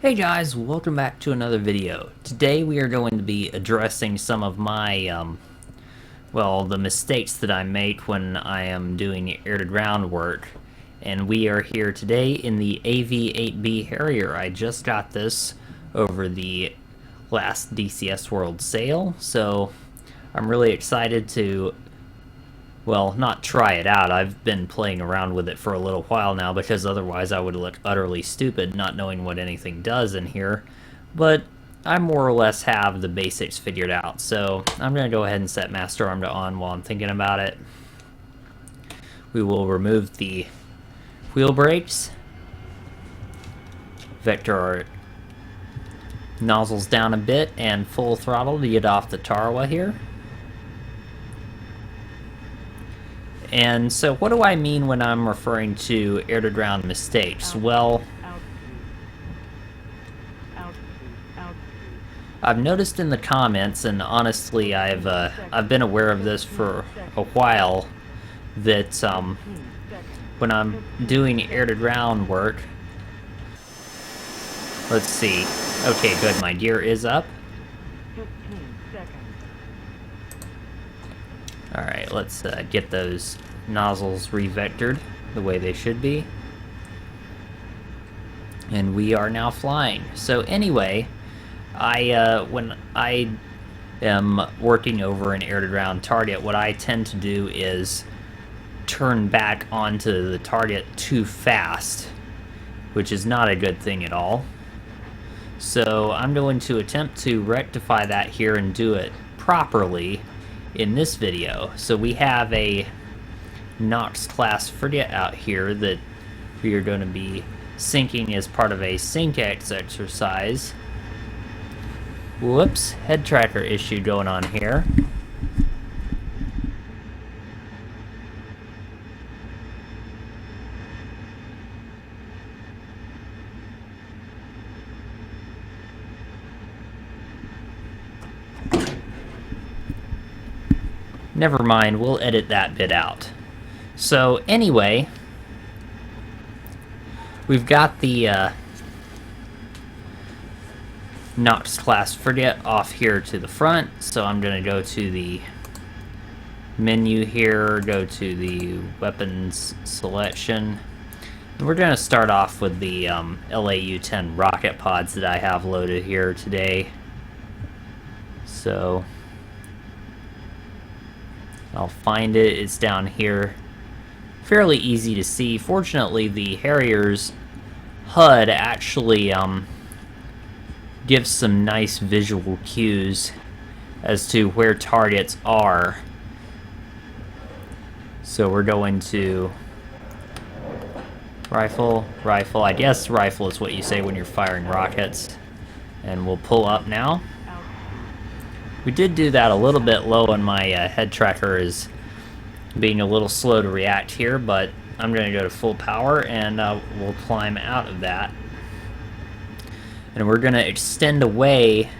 Hey guys, welcome back to another video. Today we are going to be addressing some of my, the mistakes that I make when I am doing air-to-ground work. And we are here today in the AV-8B Harrier. I just got this over the last DCS World sale, so I'm really excited to not try it out. I've been playing around with it for a little while now because otherwise I would look utterly stupid not knowing what anything does in here. But I more or less have the basics figured out, so I'm going to go ahead and set Master Arm to on while I'm thinking about it. We will remove the wheel brakes, vector our nozzles down a bit, and full throttle to get off the Tarawa here. And so what do I mean when I'm referring to air-to-ground mistakes? Well, I've noticed in the comments, and honestly I've been aware of this for a while, that when I'm doing air-to-ground work, let's see, okay good, my gear is up. Alright, let's get those nozzles re-vectored the way they should be. And we are now flying. So anyway, when I am working over an air-to-ground target, what I tend to do is turn back onto the target too fast, which is not a good thing at all. So I'm going to attempt to rectify that here and do it properly in this video. So we have a Nox class frigate out here that we are going to be sinking as part of a SyncX exercise. Whoops, head tracker issue going on here. Never mind, we'll edit that bit out. So anyway, we've got the Nox class frigate off here to the front, so I'm going to go to the menu here, go to the weapons selection, and we're going to start off with the LAU-10 rocket pods that I have loaded here today. So I'll find it, it's down here. Fairly easy to see. Fortunately, the Harrier's HUD actually gives some nice visual cues as to where targets are. So we're going to rifle, I guess rifle is what you say when you're firing rockets. And we'll pull up now. We did do that a little bit low, and my head tracker is being a little slow to react here, but I'm going to go to full power and we'll climb out of that. And we're going to extend away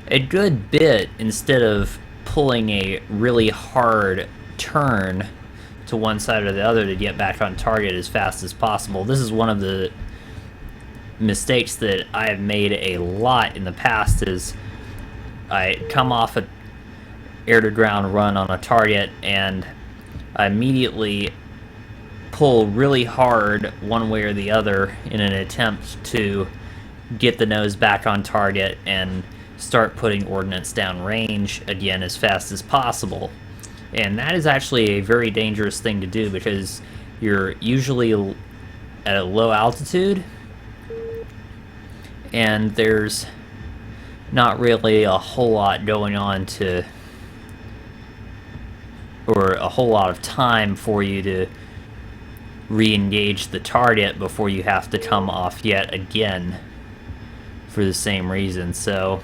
a good bit instead of pulling a really hard turn to one side or the other to get back on target as fast as possible. This is one of the mistakes that I have made a lot in the past, is I come off an air-to-ground run on a target and I immediately pull really hard one way or the other in an attempt to get the nose back on target and start putting ordnance down range again as fast as possible. And that is actually a very dangerous thing to do because you're usually at a low altitude and there's not really a whole lot going on or a whole lot of time for you to re-engage the target before you have to come off yet again for the same reason. So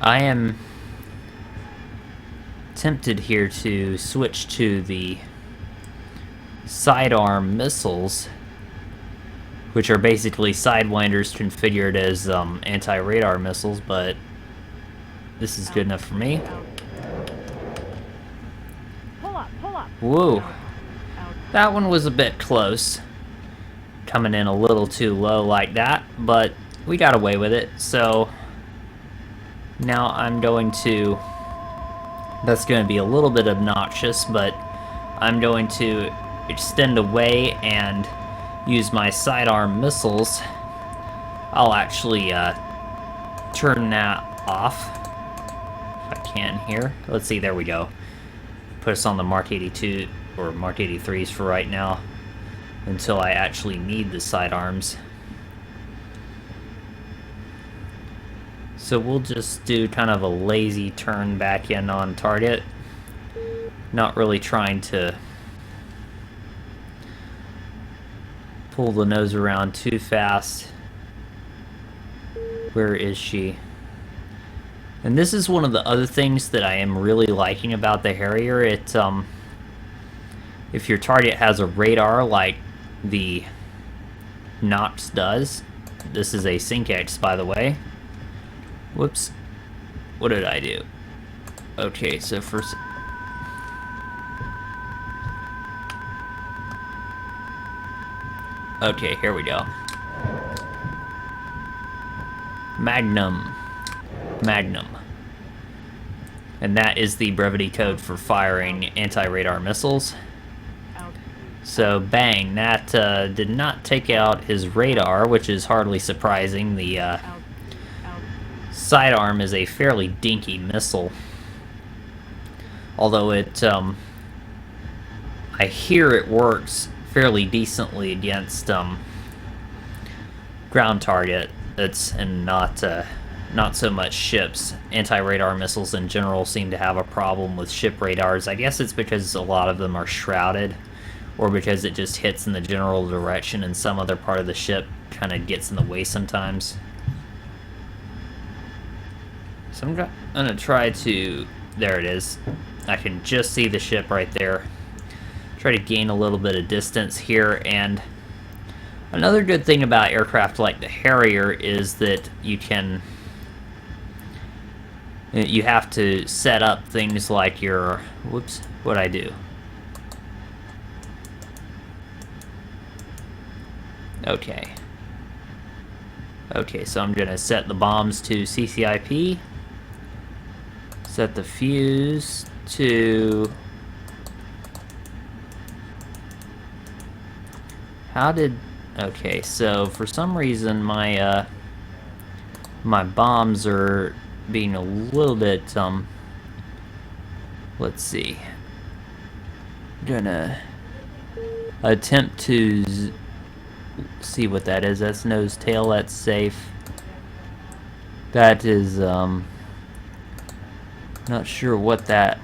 I am tempted here to switch to the sidearm missiles, which are basically Sidewinders configured as anti-radar missiles, but this is good enough for me. Whoa, that one was a bit close. coming in a little too low like that, but we got away with it. So now I'm going to, that's going to be a little bit obnoxious, but I'm going to extend away and use my sidearm missiles. I'll actually turn that off if I can here. Let's see, there we go. Put us on the Mark 82 or Mark 83s for right now until I actually need the sidearms. So we'll just do kind of a lazy turn back in on target. Not really trying to pull the nose around too fast. Where is she? And this is one of the other things that I am really liking about the Harrier. It, if your target has a radar like the Nox does, this is a Sync-X, by the way. Whoops. What did I do? Okay, so first... Okay, here we go. Magnum. And that is the brevity code for firing anti-radar missiles. So bang, that did not take out his radar, which is hardly surprising. The sidearm is a fairly dinky missile. Although it, I hear it works fairly decently against ground target. And not so much ships. Anti-radar missiles in general seem to have a problem with ship radars. I guess it's because a lot of them are shrouded, or because it just hits in the general direction and some other part of the ship kind of gets in the way sometimes. So I'm gonna try to... There it is. I can just see the ship right there. Try to gain a little bit of distance here, and another good thing about aircraft like the Harrier is that you have to set up things like your... Whoops, what'd I do? Okay. Okay, so I'm gonna set the bombs to CCIP. Set the fuse to... How did... Okay, so for some reason my my bombs are being a little bit let's see. Gonna attempt to see what that is. That's nose tail. That's safe. That is not sure what that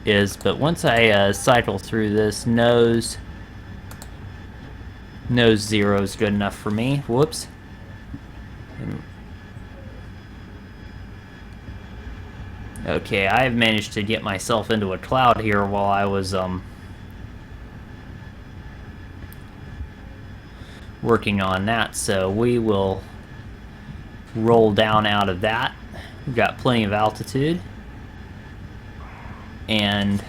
is, but once I cycle through this, nose 0 is good enough for me. Whoops. Okay, I have managed to get myself into a cloud here while I was working on that, so we will roll down out of that. We've got plenty of altitude. And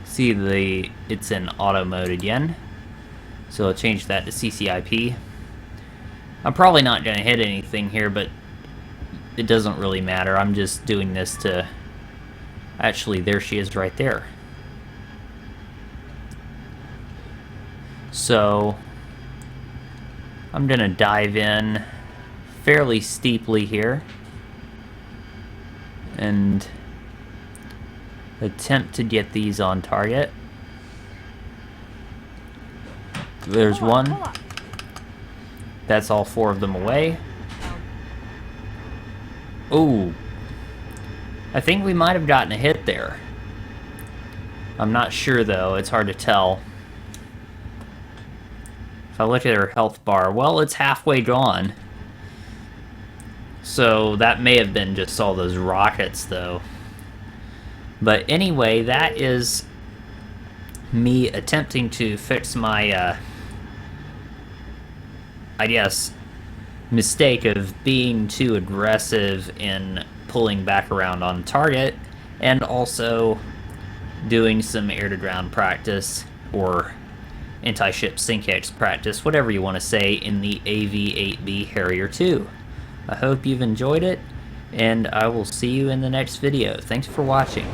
see it's in auto mode again. So I'll change that to CCIP. I'm probably not going to hit anything here, but it doesn't really matter. I'm just doing this to... Actually, there she is right there. So I'm going to dive in fairly steeply here and attempt to get these on target. There's one. That's all 4 of them away. Ooh. I think we might have gotten a hit there. I'm not sure though, it's hard to tell. If I look at her health bar, well, it's halfway gone. So that may have been just all those rockets though. But anyway, that is me attempting to fix my, I guess, mistake of being too aggressive in pulling back around on target, and also doing some air-to-ground practice, or anti-ship sync-X practice, whatever you want to say, in the AV-8B Harrier II. I hope you've enjoyed it, and I will see you in the next video. Thanks for watching.